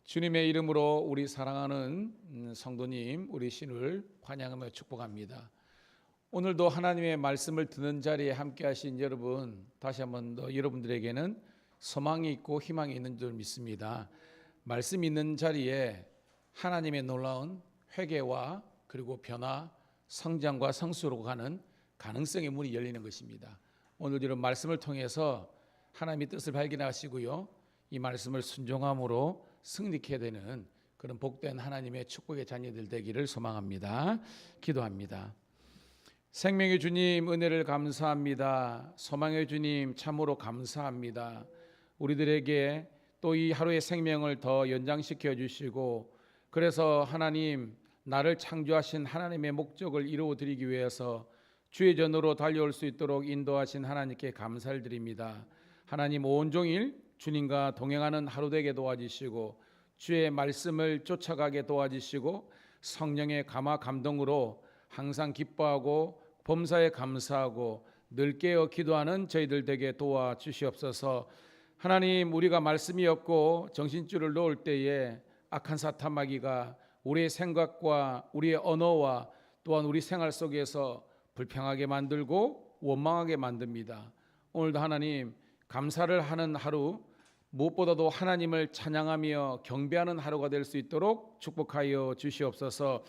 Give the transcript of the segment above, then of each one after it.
주님의 이름으로 우리 사랑하는 성도님, 우리 신을 환영하며 축복합니다. 오늘도 하나님의 말씀을 듣는 자리에 함께 하신 여러분, 다시 한번 더 여러분들에게는 소망이 있고 희망이 있는 줄 믿습니다. 말씀 있는 자리에 하나님의 놀라운 회개와 그리고 변화, 성장과 성수로 가는 가능성의 문이 열리는 것입니다. 오늘 이런 말씀을 통해서 하나님의 뜻을 발견하시고요, 이 말씀을 순종함으로 승리케 되는 그런 복된 하나님의 축복의 자녀들 되기를 소망합니다. 기도합니다. 생명의 주님, 은혜를 감사합니다. 소망의 주님, 참으로 감사합니다. 우리들에게 또 이 하루의 생명을 더 연장시켜 주시고, 그래서 하나님, 나를 창조하신 하나님의 목적을 이루어 드리기 위해서 주의 전으로 달려올 수 있도록 인도하신 하나님께 감사를 드립니다. 하나님, 온종일 주님과 동행하는 하루 되게 도와주시고, 주의 말씀을 쫓아가게 도와주시고, 성령의 감화 감동으로 항상 기뻐하고 범사에 감사하고 늘 깨어 기도하는 저희들 되게 도와주시옵소서. 하나님, 우리가 말씀이 없고 정신줄을 놓을 때에 악한 사탄 마귀가 우리의 생각과 우리의 언어와 또한 우리 생활 속에서 불평하게 만들고 원망하게 만듭니다. 오늘도 하나님, 감사를 하는 하루, 무엇보다도 하나님을 찬양하며 경배하는 하루가 될 수 있도록 축복하여 주시옵소서.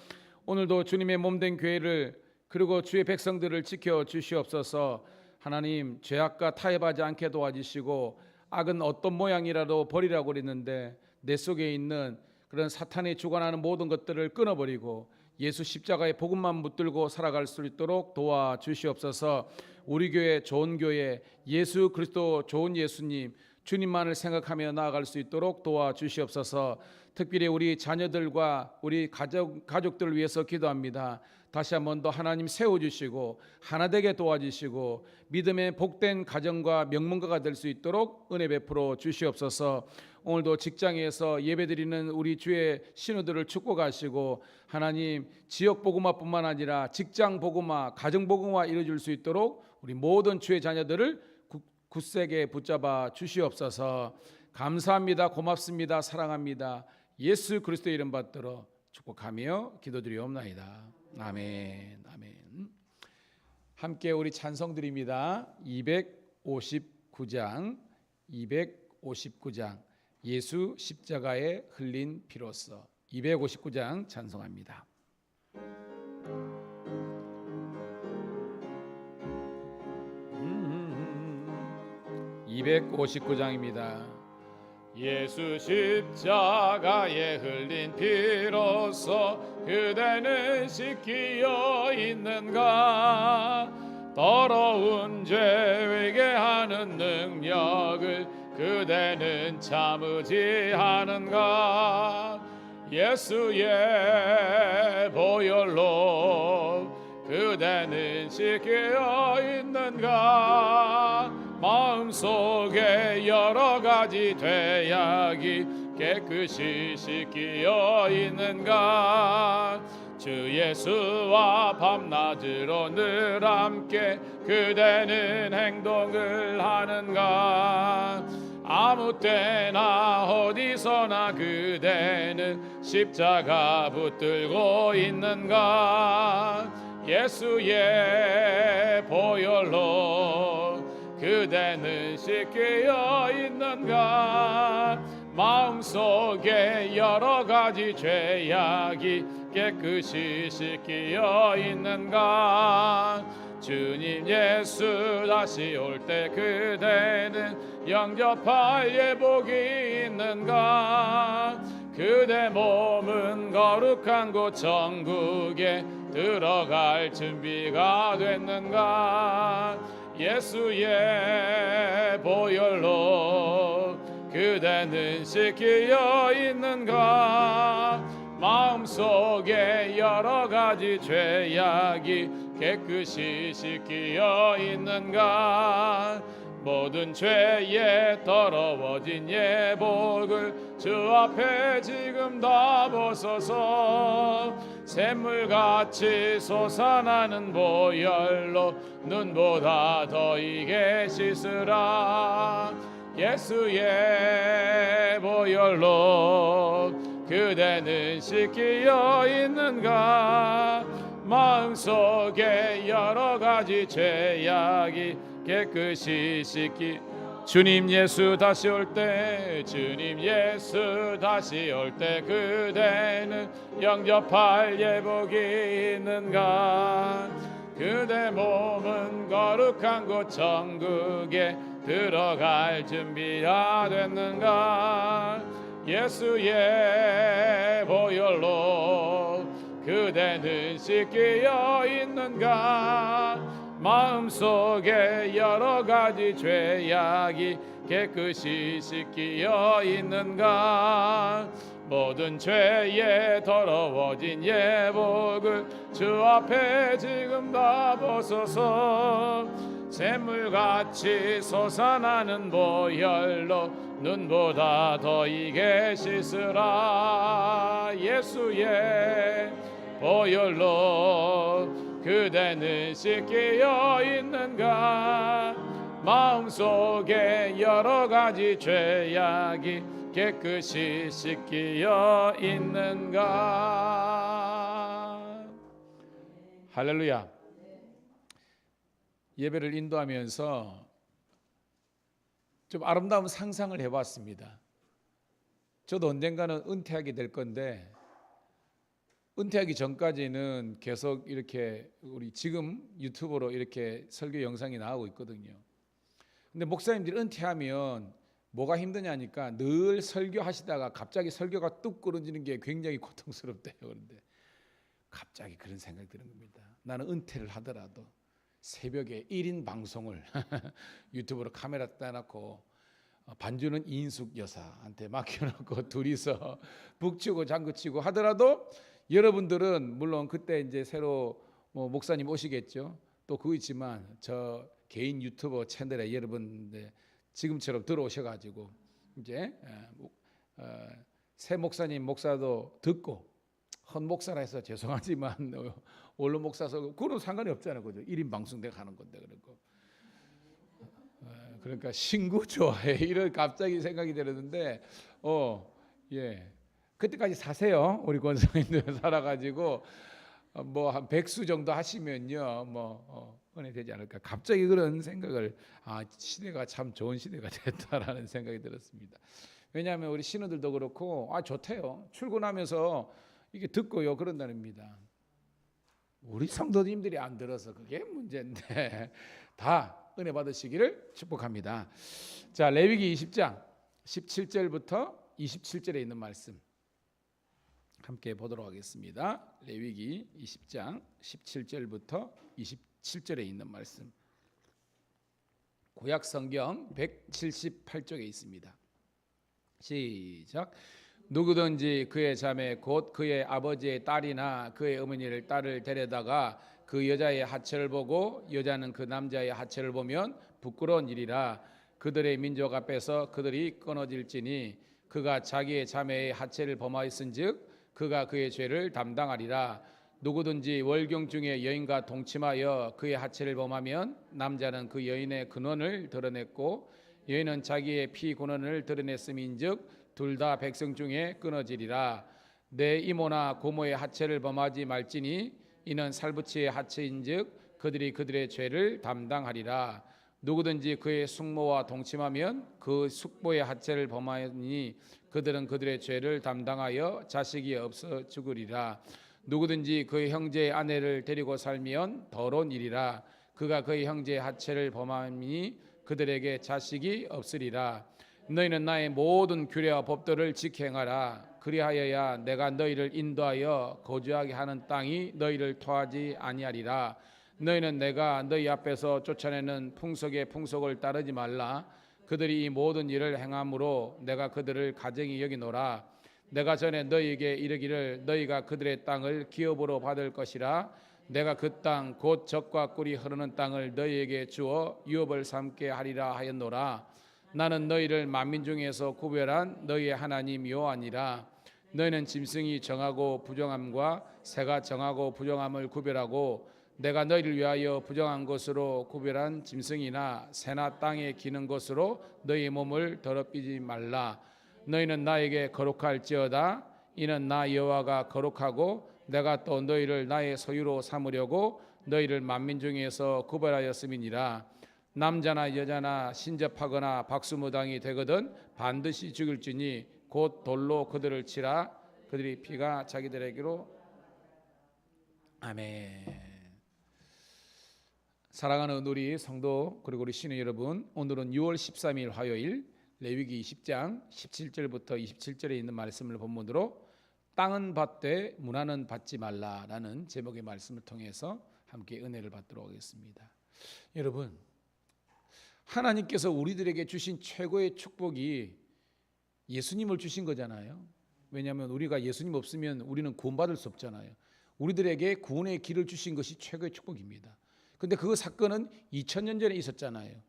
오늘도 주님의 몸된 교회를 그리고 주의 백성들을 지켜 주시옵소서. 하나님, 죄악과 타협하지 않게 도와주시고, 악은 어떤 모양이라도 버리라고 그랬는데 내 속에 있는 그런 사탄이 주관하는 모든 것들을 끊어버리고 예수 십자가의 복음만 붙들고 살아갈 수 있도록 도와주시옵소서. 우리 교회 좋은 교회, 예수 그리스도 좋은 예수님, 주님만을 생각하며 나아갈 수 있도록 도와주시옵소서. 특별히 우리 자녀들과 우리 가족들을 위해서 기도합니다. 다시 한번 더 하나님 세워주시고 하나되게 도와주시고 믿음의 복된 가정과 명문가가 될 수 있도록 은혜 베풀어 주시옵소서. 오늘도 직장에서 예배드리는 우리 주의 신우들을 축복하시고, 하나님, 지역 복음화뿐만 아니라 직장 복음화, 가정 복음화 이루어질 수 있도록 우리 모든 주의 자녀들을 굳세게 붙잡아 주시옵소서. 감사합니다. 고맙습니다. 사랑합니다. 예수 그리스도의 이름 받들어 축복하며 기도드리옵나이다. 아멘. 아멘. 함께 우리 찬송 드립니다. 259장 예수 십자가에 흘린 피로써 259장 찬송합니다. 259장입니다. 예수 십자가에 흘린 피로써 그대는 씻기어 있는가? 더러운 죄 회개하는 능력을 그대는 참으지 않은가? 예수의 보혈로 그대는 씻기어 있는가? 마음속에 여러 가지 죄악이 깨끗이 씻기어 있는가? 주 예수와 밤낮으로 늘 함께 그대는 행동을 하는가? 아무 때나 어디서나 그대는 십자가 붙들고 있는가? 예수의 보혈로 그대는 씻기어 있는가? 마음속에 여러 가지 죄악이 깨끗이 씻기어 있는가? 주님 예수 다시 올 때 그대는 영접할 예복이 있는가? 그대 몸은 거룩한 곳 천국에 들어갈 준비가 됐는가? 예수의 보혈로 그대는 씻기어 있는가? 마음속에 여러 가지 죄악이 깨끗이 씻기어 있는가? 모든 죄에 더러워진 예복을 주 앞에 지금 다 벗어서 샘물같이 솟아나는 보혈로 눈보다 더 이게 씻으라. 예수의 보혈로 그대는 씻기어 있는가 마음속에 여러 가지 죄악이 깨끗이 씻기 주님 예수 다시 올 때 주님 예수 다시 올 때 그대는 영접할 예복이 있는가 그대 몸은 거룩한 곳 천국에 들어갈 준비가 됐는가 예수의 보혈로 그대는 씻기어 있는가 마음속에 여러 가지 죄악이 깨끗이 씻기어 있는가 모든 죄에 더러워진 예복을 주 앞에 지금 다 벗어서 샘물같이 솟아나는 보혈로 눈보다 더 이게 씻으라 예수의 보혈로 그대는 씻기어 있는가 마음속에 여러 가지 죄악이 깨끗이 씻기어 있는가 할렐루야 예배를 인도하면서 좀 아름다운 상상을 해봤습니다. 저도 언젠가는 은퇴하게 될 건데 은퇴하기 전까지는 계속 이렇게 우리 지금 유튜브로 이렇게 설교 영상이 나오고 있거든요. 근데 목사님들이 은퇴하면 뭐가 힘드냐니까 늘 설교하시다가 갑자기 설교가 뚝 끊어지는 게 굉장히 고통스럽대요. 그런데 갑자기 그런 생각이 드는 겁니다. 나는 은퇴를 하더라도 새벽에 1인 방송을 유튜브로 카메라 따놓고 반주는 이인숙 여사한테 맡겨놓고 둘이서 북치고 장구치고 하더라도 여러분들은 물론 그때 이제 새로 목사님 오시겠죠. 또 그거 있지만 저 개인 유튜버 채널에 여러분들 지금처럼 들어오셔가지고 이제 새 목사님 목사도 듣고 헌 목사라 해서 죄송하지만 원로 목사서 그건 상관이 없잖아요. 그죠? 1인 방송대 가는 건데 그러고 그러니까 신구 좋아해 이런 갑자기 생각이 들었는데 예. 그때까지 사세요. 우리 권사님들 살아가지고 뭐 한 100수 정도 하시면요 은혜 되지 않을까. 갑자기 그런 생각을 시대가 참 좋은 시대가 됐다라는 생각이 들었습니다. 왜냐하면 우리 신우들도 그렇고 좋대요. 출근하면서 이게 듣고요 그런다닙니다. 우리 성도님들이 안 들어서 그게 문제인데 다 은혜 받으시기를 축복합니다. 자, 레위기 20장 17절부터 27절에 있는 말씀 함께 보도록 하겠습니다. 레위기 20장 17절부터 27절에 있는 말씀 구약 성경 178쪽에 있습니다. 시작. 누구든지 그의 자매 곧 그의 아버지의 딸이나 그의 어머니를 딸을 데려다가 그 여자의 하체를 보고 여자는 그 남자의 하체를 보면 부끄러운 일이라. 그들의 민족 앞에서 그들이 끊어질지니 그가 자기의 자매의 하체를 범하였은즉 그가 그의 죄를 담당하리라. 누구든지 월경 중에 여인과 동침하여 그의 하체를 범하면 남자는 그 여인의 근원을 드러냈고 여인은 자기의 피 근원을 드러냈음인즉 둘 다 백성 중에 끊어지리라. 내 이모나 고모의 하체를 범하지 말지니 이는 살부치의 하체인즉 그들이 그들의 죄를 담당하리라. 누구든지 그의 숙모와 동침하면 그 숙모의 하체를 범하니 그들은 그들의 죄를 담당하여 자식이 없어 죽으리라. 누구든지 그의 형제의 아내를 데리고 살면 더러운 일이라. 그가 그의 형제의 하체를 범하니 그들에게 자식이 없으리라. 너희는 나의 모든 규례와 법도를 지켜행하라. 그리하여야 내가 너희를 인도하여 거주하게 하는 땅이 너희를 토하지 아니하리라. 너희는 내가 너희 앞에서 쫓아내는 풍속의 풍속을 따르지 말라. 그들이 이 모든 일을 행함으로 내가 그들을 가증히 여기노라. 내가 전에 너희에게 이르기를 너희가 그들의 땅을 기업으로 받을 것이라. 내가 그 땅 곧 젖과 꿀이 흐르는 땅을 너희에게 주어 유업을 삼게 하리라 하였노라. 나는 너희를 만민 중에서 구별한 너희의 하나님 여호와니라. 너희는 짐승이 정하고 부정함과 새가 정하고 부정함을 구별하고 내가 너희를 위하여 부정한 것으로 구별한 짐승이나 새나 땅에 기는 것으로 너희 몸을 더럽히지 말라. 너희는 나에게 거룩할지어다. 이는 나 여호와가 거룩하고 내가 또 너희를 나의 소유로 삼으려고 너희를 만민 중에서 구별하였음이니라. 남자나 여자나 신접하거나 박수무당이 되거든 반드시 죽일지니 곧 돌로 그들을 치라. 그들이 피가 자기들에게로. 아멘. 사랑하는 우리 성도 그리고 우리 신의 여러분, 오늘은 6월 13일 화요일 레위기 20장 17절부터 27절에 있는 말씀을 본문으로 땅은 받되 문화는 받지 말라라는 제목의 말씀을 통해서 함께 은혜를 받도록 하겠습니다. 여러분, 하나님께서 우리들에게 주신 최고의 축복이 예수님을 주신 거잖아요. 왜냐하면 우리가 예수님 없으면 우리는 구원받을 수 없잖아요. 우리들에게 구원의 길을 주신 것이 최고의 축복입니다. 근데 그 사건은 2000년 전에 있었잖아요.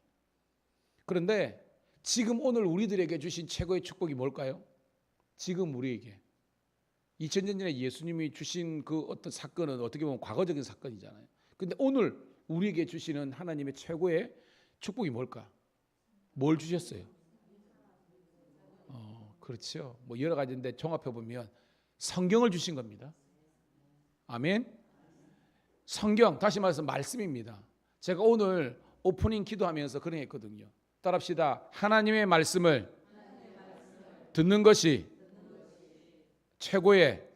그런데 지금 오늘 우리들에게 주신 최고의 축복이 뭘까요? 지금 우리에게 2000년 전에 예수님이 주신 그 어떤 사건은 어떻게 보면 과거적인 사건이잖아요. 근데 오늘 우리에게 주시는 하나님의 최고의 축복이 뭘까? 뭘 주셨어요? 그렇죠. 뭐 여러 가지인데 종합해 보면 성경을 주신 겁니다. 아멘. 성경, 다시 말해서 말씀입니다. 제가 오늘 오프닝 기도하면서 그런 했거든요. 따라합시다. 하나님의 말씀을 듣는 것이 최고의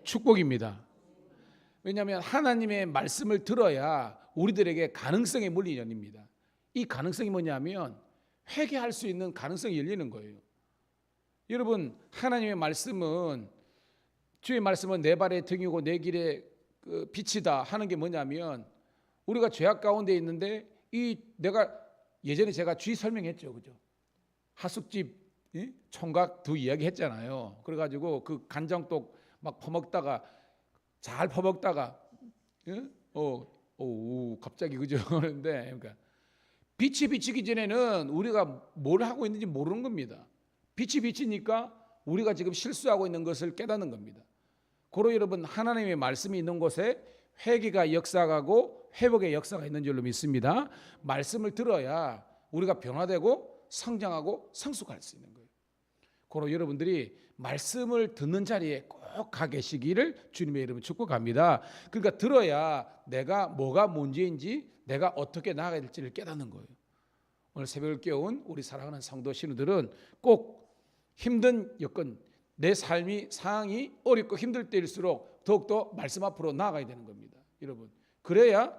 축복입니다. 왜냐하면 하나님의 말씀을 들어야 우리들에게 가능성의 문이 열립니다. 이 가능성이 뭐냐면 회개할 수 있는 가능성이 열리는 거예요. 여러분, 하나님의 말씀은, 주의 말씀은 내 발의 등이고 내 길의 빛이다 하는 게 뭐냐면, 우리가 죄악 가운데 있는데 내가 예전에 제가 주의 설명했죠, 그죠? 하숙집 총각 두 이야기 했잖아요. 그래가지고 그 간장떡 막 퍼먹다가 잘 퍼먹다가 갑자기 그죠? 그런데 그러니까 빛이 비치기 전에는 우리가 뭘 하고 있는지 모르는 겁니다. 빛이 비치니까 우리가 지금 실수하고 있는 것을 깨닫는 겁니다. 고로 여러분, 하나님의 말씀이 있는 곳에 회개가 역사하고 회복의 역사가 있는 줄로 믿습니다. 말씀을 들어야 우리가 변화되고 성장하고 성숙할 수 있는 거예요. 고로 여러분들이 말씀을 듣는 자리에 꼭 가 계시기를 주님의 이름으로 축복합니다. 그러니까 들어야 내가 뭐가 문제인지 내가 어떻게 나아가야 될지를 깨닫는 거예요. 오늘 새벽을 깨운 우리 사랑하는 성도 신우들은 꼭 힘든 여건, 내 삶이 상황이 어렵고 힘들 때일수록 더욱더 말씀 앞으로 나아가야 되는 겁니다. 여러분, 그래야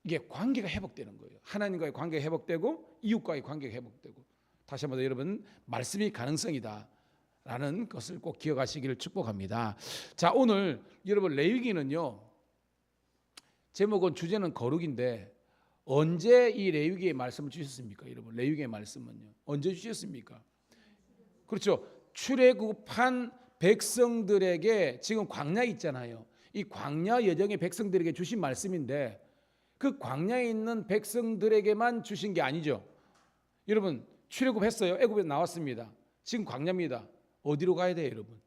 이게 관계가 회복되는 거예요. 하나님과의 관계가 회복되고 이웃과의 관계가 회복되고. 다시 한번 여러분, 말씀이 가능성이다 라는 것을 꼭 기억하시기를 축복합니다. 자, 오늘 여러분 레위기는요, 제목은 주제는 거룩인데 언제 이 레위기의 말씀을 주셨습니까? 여러분, 레위기의 말씀은요 언제 주셨습니까? 그렇죠. 출애굽한 백성들에게 지금 광야 있잖아요. 이 광야 여정의 백성들에게 주신 말씀인데 그 광야에 있는 백성들에게만 주신 게 아니죠. 여러분, 출애굽했어요. 애굽에서 나왔습니다. 지금 광야입니다. 어디로 가야 돼요, 여러분?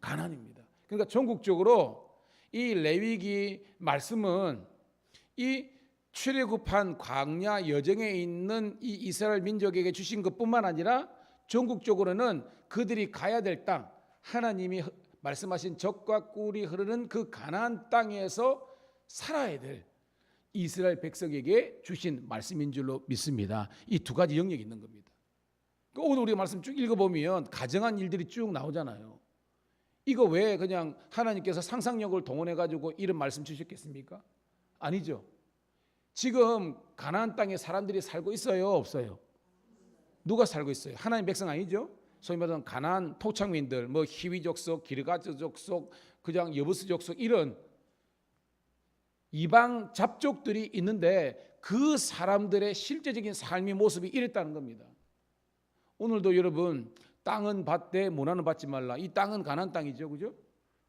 가나안입니다. 그러니까 전국적으로 이 레위기 말씀은 이 출애굽한 광야 여정에 있는 이 이스라엘 민족에게 주신 것뿐만 아니라 전국적으로는 그들이 가야 될 땅, 하나님이 말씀하신 젖과 꿀이 흐르는 그 가나안 땅에서 살아야 될 이스라엘 백성에게 주신 말씀인 줄로 믿습니다. 이 두 가지 영역이 있는 겁니다. 오늘 우리가 말씀 쭉 읽어보면 가정한 일들이 쭉 나오잖아요. 이거 왜 그냥 하나님께서 상상력을 동원해가지고 이런 말씀 주셨겠습니까? 아니죠. 지금 가나안 땅에 사람들이 살고 있어요, 없어요? 누가 살고 있어요? 하나님 백성 아니죠? 소위 말하는 가나안 토착민들, 뭐 히위 족속, 기르가스 족속, 그냥 여부스 족속 이런 이방 잡족들이 있는데 그 사람들의 실제적인 삶의 모습이 이랬다는 겁니다. 오늘도 여러분, 땅은 받되 문화는 받지 말라. 이 땅은 가나안 땅이죠, 그죠?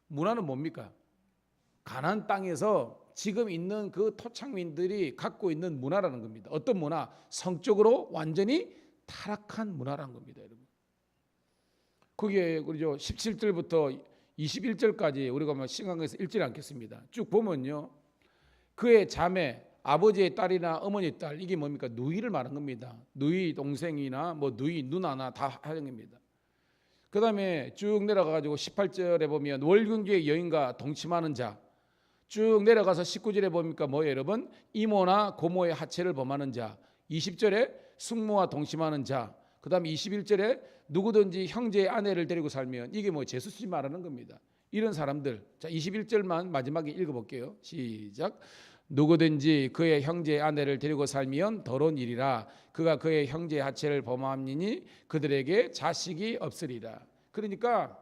문화는 뭡니까? 가나안 땅에서 지금 있는 그 토착민들이 갖고 있는 문화라는 겁니다. 어떤 문화? 성적으로 완전히 타락한 문화라는 겁니다, 여러분. 거기에 그죠? 17절부터 21절까지 우리가 시간에서 읽지 않겠습니다. 쭉 보면요, 그의 자매, 아버지의 딸이나 어머니의 딸, 이게 뭡니까? 누이를 말하는 겁니다. 누이 동생이나 뭐 누이 누나나 다 하는 겁니다. 그 다음에 쭉 내려가가지고 18절에 보면 월경주의 여인과 동침하는 자, 쭉 내려가서 19절에 보니까 뭐예요 여러분? 이모나 고모의 하체를 범하는 자, 20절에 숙모와 동침하는 자, 그 다음에 21절에 누구든지 형제의 아내를 데리고 살면, 이게 뭐 제수씨 말하는 겁니다. 이런 사람들. 자, 21절만 마지막에 읽어볼게요. 시작. 누구든지 그의 형제의 아내를 데리고 살면 더러운 일이라. 그가 그의 형제의 하체를 범함이니 그들에게 자식이 없으리라. 그러니까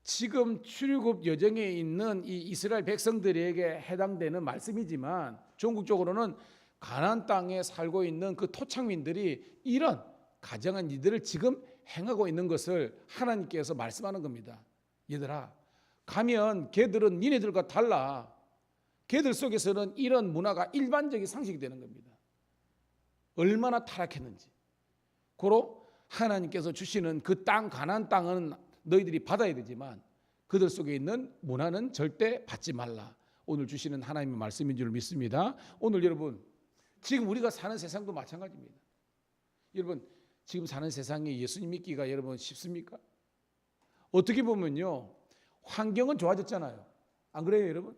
지금 출애굽 여정에 있는 이 이스라엘 백성들에게 해당되는 말씀이지만, 전국적으로는 가나안 땅에 살고 있는 그 토착민들이 이런 가정한 이들을 지금 행하고 있는 것을 하나님께서 말씀하는 겁니다. 얘들아, 가면 걔들은 니네들과 달라. 걔들 속에서는 이런 문화가 일반적인 상식이 되는 겁니다. 얼마나 타락했는지. 고로 하나님께서 주시는 그 땅, 가나안 땅은 너희들이 받아야 되지만 그들 속에 있는 문화는 절대 받지 말라. 오늘 주시는 하나님의 말씀인 줄 믿습니다. 오늘 여러분, 지금 우리가 사는 세상도 마찬가지입니다. 여러분, 지금 사는 세상에 예수님 믿기가 여러분 쉽습니까? 어떻게 보면요, 환경은 좋아졌잖아요. 안 그래요 여러분?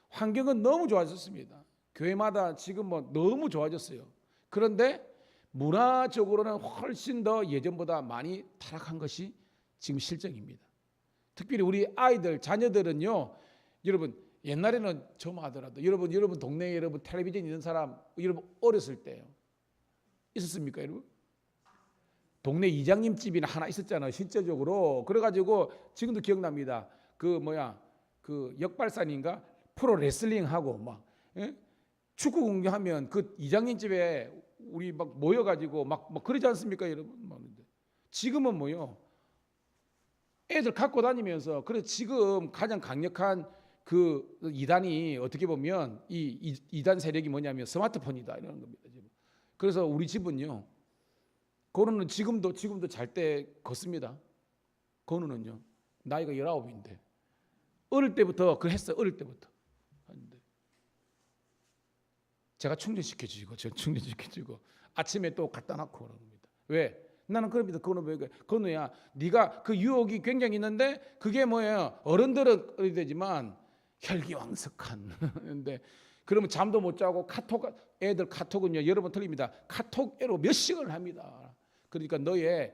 환경은 너무 좋아졌습니다. 교회마다 지금 뭐 너무 좋아졌어요. 그런데 문화적으로는 훨씬 더 예전보다 많이 타락한 것이 지금 실정입니다. 특별히 우리 아이들, 자녀들은요, 여러분 옛날에는 저만 하더라도 여러분 동네에 여러분 텔레비전 있는 사람 여러분 어렸을 때요 있었습니까 여러분? 동네 이장님 집이나 하나 있었잖아요 실제적으로. 그래가지고 지금도 기억납니다. 그 역발산인가 프로 레슬링 하고 막 축구 공격하면 그 이장님 집에 우리 막 모여가지고 막 그러지 않습니까 여러분? 지금은 뭐요? 애들 갖고 다니면서. 그래서 지금 가장 강력한 그 이단이 어떻게 보면 이 이단 세력이 뭐냐면 스마트폰이다 이러는 겁니다. 지금. 그래서 우리 집은요, 건우는 지금도 잘 때 걷습니다. 건우는요 나이가 19인데 어릴 때부터 그 했어요. 어릴 때부터. 제가 충전시켜주고 저 충전시켜주고 아침에 또 갖다 놓고 그런 겁니다. 왜? 나는 그럽니다. 건우야, 네가 그 유혹이 굉장히 있는데 그게 뭐예요? 어른들은 어리 되지만 혈기왕성한. 근데 그러면 잠도 못 자고 애들 카톡은요 여러 번 틀립니다. 카톡으로 몇 시간을 합니다. 그러니까 너의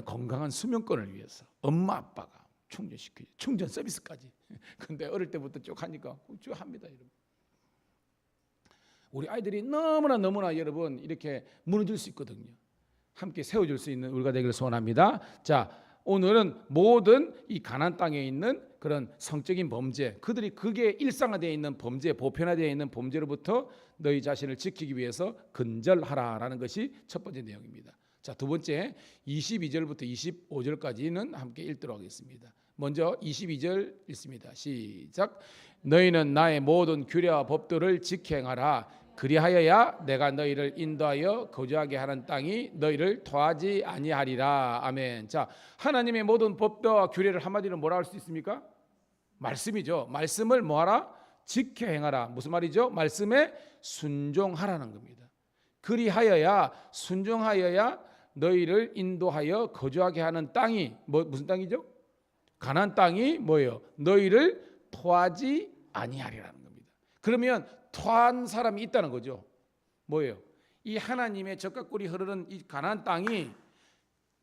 건강한 수면권을 위해서 엄마 아빠가 충전 서비스까지. 근데 어릴 때부터 쭉 하니까 쭉 합니다 여러분. 우리 아이들이 너무나 여러분 이렇게 무너질 수 있거든요. 함께 세워줄 수 있는 우리가 되기를 소원합니다. 자, 오늘은 모든 이 가나안 땅에 있는 그런 성적인 범죄, 그게 일상화되어 있는 범죄, 보편화되어 있는 범죄로부터 너희 자신을 지키기 위해서 근절하라라는 것이 첫 번째 내용입니다. 자, 두 번째 22절부터 25절까지는 함께 읽도록 하겠습니다. 먼저 22절 읽습니다. 시작. 너희는 나의 모든 규례와 법도를 지켜행하라. 그리하여야 내가 너희를 인도하여 거주하게 하는 땅이 너희를 토하지 아니하리라. 아멘. 자, 하나님의 모든 법도와 규례를 한마디로 뭐라 할 수 있습니까? 말씀이죠. 말씀을 뭐하라? 지켜 행하라. 무슨 말이죠? 말씀에 순종하라는 겁니다. 그리하여야, 순종하여야 너희를 인도하여 거주하게 하는 땅이 무슨 땅이죠? 가나안 땅이 뭐예요? 너희를 토하지 아니하리라는 겁니다. 그러면 토한 사람이 있다는 거죠. 뭐예요? 이 하나님의 젖과 꿀이 흐르는 이 가나안 땅이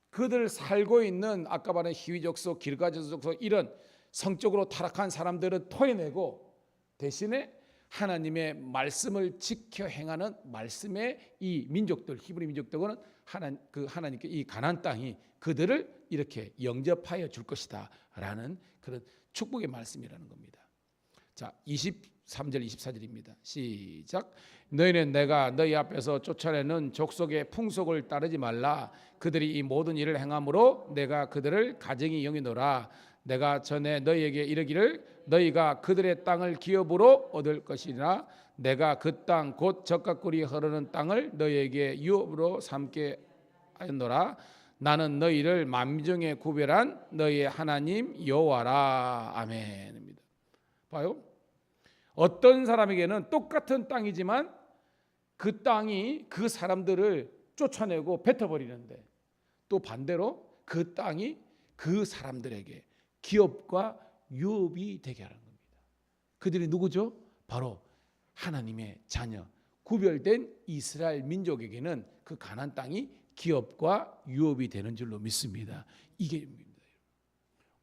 그들 살고 있는 아까 말한 히위족속, 기르가족속 이런 성적으로 타락한 사람들은 토해내고 대신에 하나님의 말씀을 지켜 행하는 말씀의 이 민족들, 히브리 민족들은 하나님께 이 가나안 땅이 그들을 이렇게 영접하여 줄 것이다라는 그런 축복의 말씀이라는 겁니다. 자, 23절 24절입니다. 시작. 너희는 내가 너희 앞에서 쫓아내는 족속의 풍속을 따르지 말라. 그들이 이 모든 일을 행함으로 내가 그들을 가증히 여기노라. 내가 전에 너희에게 이르기를 너희가 그들의 땅을 기업으로 얻을 것이나 내가 그 땅 곧 젖과 꿀이 흐르는 땅을 너희에게 유업으로 삼게 하였노라. 나는 너희를 만민중에 구별한 너희의 하나님 여호와라. 아멘입니다. 봐요. 어떤 사람에게는 똑같은 땅이지만 그 땅이 그 사람들을 쫓아내고 뱉어버리는데, 또 반대로 그 땅이 그 사람들에게 기업과 유업이 되게 하는 겁니다. 그들이 누구죠? 바로 하나님의 자녀, 구별된 이스라엘 민족에게는 그 가나안 땅이 기업과 유업이 되는 줄로 믿습니다. 이게 입니다.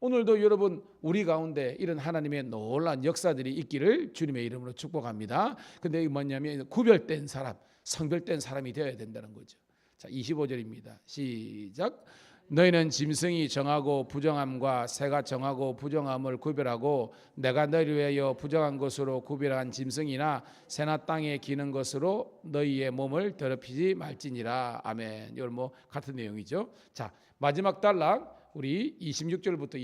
오늘도 여러분 우리 가운데 이런 하나님의 놀라운 역사들이 있기를 주님의 이름으로 축복합니다. 근데 이게 뭐냐면 구별된 사람, 성별된 사람이 되어야 된다는 거죠. 자, 25절입니다. 시작. 너희는 짐승이 정하고 부정함과 새가 정하고 부정함을 구별하고 내가 너희를 위하여 부정한 것으로 구별한 짐승이나 새나 땅에 기는 것으로 너희의 몸을 더럽히지 말지니라. 아멘. 이건 뭐 같은 내용이죠. 자, 마지막 단락 우리 26절부터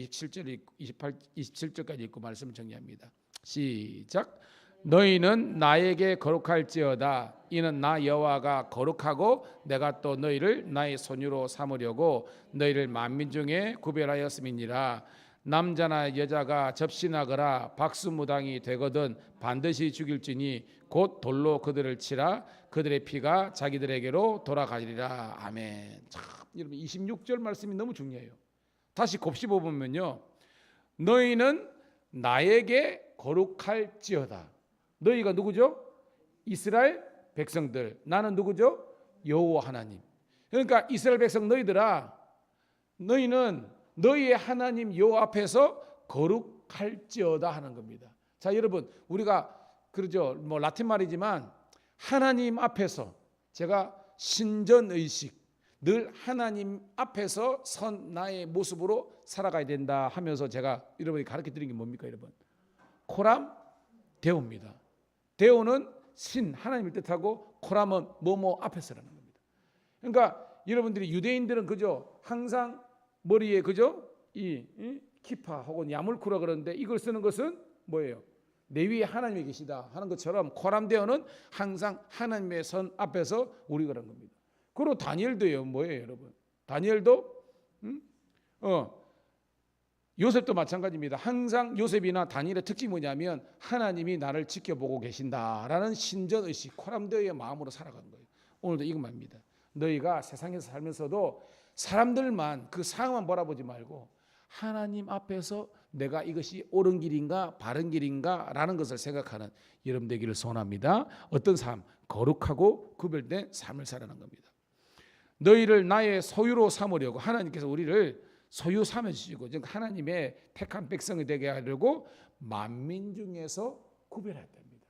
27절까지 읽고 말씀을 정리합니다. 시작. 너희는 나에게 거룩할지어다. 이는 나 여호와가 거룩하고 내가 또 너희를 나의 소유로 삼으려고 너희를 만민 중에 구별하였음이니라. 남자나 여자가 접신하거나 박수무당이 되거든 반드시 죽일지니 곧 돌로 그들을 치라. 그들의 피가 자기들에게로 돌아가리라. 아멘. 참, 여러분 26절 말씀이 너무 중요해요. 다시 곱씹어 보면요, 너희는 나에게 거룩할지어다. 너희가 누구죠? 이스라엘 백성들. 나는 누구죠? 여호와 하나님. 그러니까 이스라엘 백성 너희들아, 너희는 너희의 하나님 여호와 앞에서 거룩할지어다 하는 겁니다. 자, 여러분 우리가 그러죠, 뭐 라틴 말이지만 하나님 앞에서 제가 신전의식, 늘 하나님 앞에서 선 나의 모습으로 살아가야 된다 하면서 제가 여러분이 가르쳐 드린 게 뭡니까 여러분? 코람 데오입니다. 데오는 신 하나님을 뜻하고 코람은 뭐뭐 앞에서라는 겁니다. 그러니까 여러분들이 유대인들은 그죠, 항상 머리에 그죠 이 키파 혹은 야물쿠라 그러는데 이걸 쓰는 것은 뭐예요? 내 위에 하나님이 계시다 하는 것처럼 코람 데오는 항상 하나님의 선 앞에서 우리 그런 겁니다. 그리고 다니엘도요, 뭐예요 여러분? 다니엘도 요셉도 마찬가지입니다. 항상 요셉이나 다니엘의 특징이 뭐냐면 하나님이 나를 지켜보고 계신다라는 신전의식, 코람데오의 마음으로 살아가는 거예요. 오늘도 이것만입니다. 너희가 세상에서 살면서도 사람들만 그 상황만 바라보지 말고 하나님 앞에서 내가 이것이 옳은 길인가 바른 길인가 라는 것을 생각하는 여러분 되기를 소원합니다. 어떤 삶? 거룩하고 구별된 삶을 살아가는 겁니다. 너희를 나의 소유로 삼으려고 하나님께서 우리를 소유 삼으시고 즉 하나님의 택한 백성이 되게 하려고 만민 중에서 구별해야 됩니다.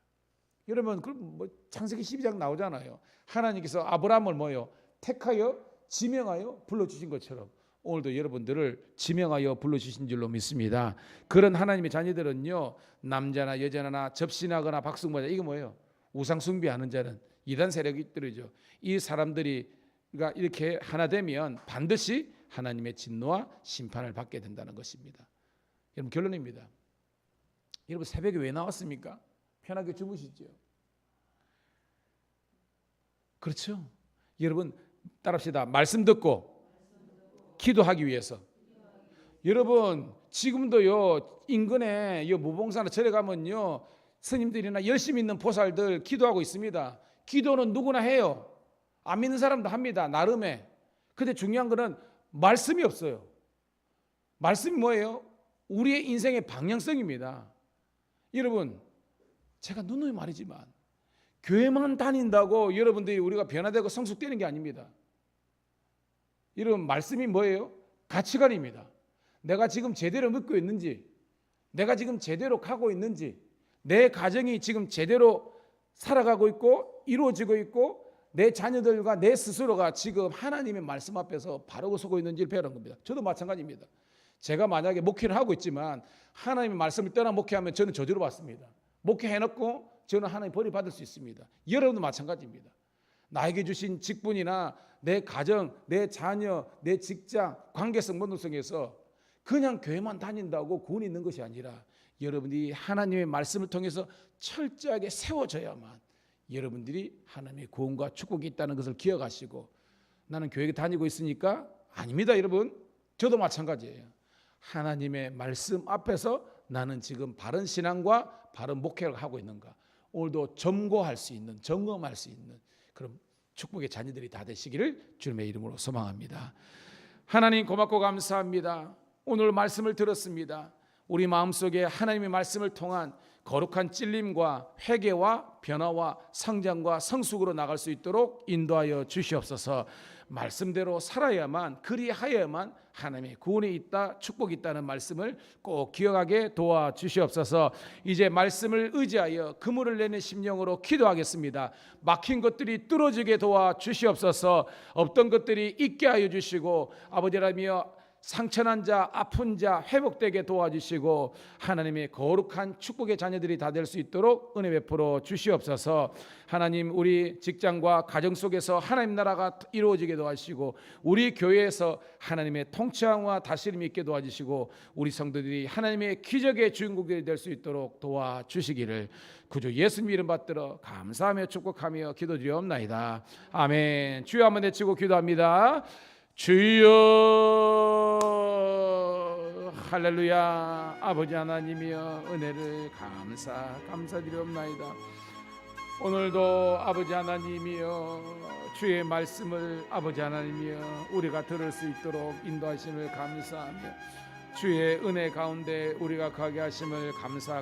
여러분 그럼 뭐 창세기 12장 나오잖아요. 하나님께서 아브라함을 뭐요? 택하여 지명하여 불러주신 것처럼 오늘도 여러분들을 지명하여 불러주신 줄로 믿습니다. 그런 하나님의 자녀들은요, 남자나 여자나 접신하거나 박수무당, 이거 뭐예요? 우상 숭배하는 자는 이단 세력이 들어죠. 이 사람들이 그러니까 이렇게 하나 되면 반드시 하나님의 진노와 심판을 받게 된다는 것입니다. 여러분 결론입니다. 여러분 새벽에 왜 나왔습니까? 편하게 주무시죠. 그렇죠? 여러분 따라합시다. 말씀 듣고 기도하기 위해서. 여러분 지금도요 인근에 무봉사나 절에 가면요 스님들이나 열심히 있는 보살들 기도하고 있습니다. 기도는 누구나 해요. 안 믿는 사람도 합니다. 나름의. 근데 중요한 거는 말씀이 없어요. 말씀이 뭐예요? 우리의 인생의 방향성입니다. 여러분 제가 누누이 말이지만 교회만 다닌다고 여러분들이 우리가 변화되고 성숙되는 게 아닙니다. 여러분 말씀이 뭐예요? 가치관입니다. 내가 지금 제대로 믿고 있는지, 내가 지금 제대로 가고 있는지, 내 가정이 지금 제대로 살아가고 있고 이루어지고 있고 내 자녀들과 내 스스로가 지금 하나님의 말씀 앞에서 바르고 서고 있는지를 배우는 겁니다. 저도 마찬가지입니다. 제가 만약에 목회를 하고 있지만 하나님의 말씀을 떠나 목회하면 저는 저주를 받습니다. 목회해놓고 저는 하나님 벌이 받을 수 있습니다. 여러분도 마찬가지입니다. 나에게 주신 직분이나 내 가정, 내 자녀, 내 직장, 관계성 모든 속에서 그냥 교회만 다닌다고 구원이 있는 것이 아니라 여러분들이 하나님의 말씀을 통해서 철저하게 세워져야만 여러분들이 하나님의 구원과 축복이 있다는 것을 기억하시고, 나는 교회에 다니고 있으니까 아닙니다. 여러분 저도 마찬가지예요. 하나님의 말씀 앞에서 나는 지금 바른 신앙과 바른 목회를 하고 있는가, 오늘도 점검할 수 있는 그런 축복의 자녀들이 다 되시기를 주님의 이름으로 소망합니다. 하나님 고맙고 감사합니다. 오늘 말씀을 들었습니다. 우리 마음속에 하나님의 말씀을 통한 거룩한 찔림과 회개와 변화와 성장과 성숙으로 나갈 수 있도록 인도하여 주시옵소서. 말씀대로 살아야만, 그리하여야만 하나님의 구원이 있다, 축복이 있다는 말씀을 꼭 기억하게 도와주시옵소서. 이제 말씀을 의지하여 그물을 내는 심령으로 기도하겠습니다. 막힌 것들이 뚫어지게 도와주시옵소서. 없던 것들이 있게 하여 주시고, 아버지라며 상처난 자, 아픈 자 회복되게 도와주시고, 하나님의 거룩한 축복의 자녀들이 다 될 수 있도록 은혜 베풀어 주시옵소서. 하나님, 우리 직장과 가정 속에서 하나님 나라가 이루어지게 도와주시고, 우리 교회에서 하나님의 통치와 다스림이 있게 도와주시고, 우리 성도들이 하나님의 기적의 주인공들이 될 수 있도록 도와주시기를 구주 예수님 이름 받들어 감사하며 축복하며 기도드리옵나이다. 아멘. 주여 한번 외치고 기도합니다. 주여, 할렐루야. 아버지 하나님이여, 은혜를 감사드리옵나이다. 오늘도 아버지 하나님이여, 주의 말씀을 아버지 하나님이여 우리가 들을 수 있도록 인도하심을 감사하며, 주의 은혜 가운데 우리가 가게 하심을 감사드리옵나이다.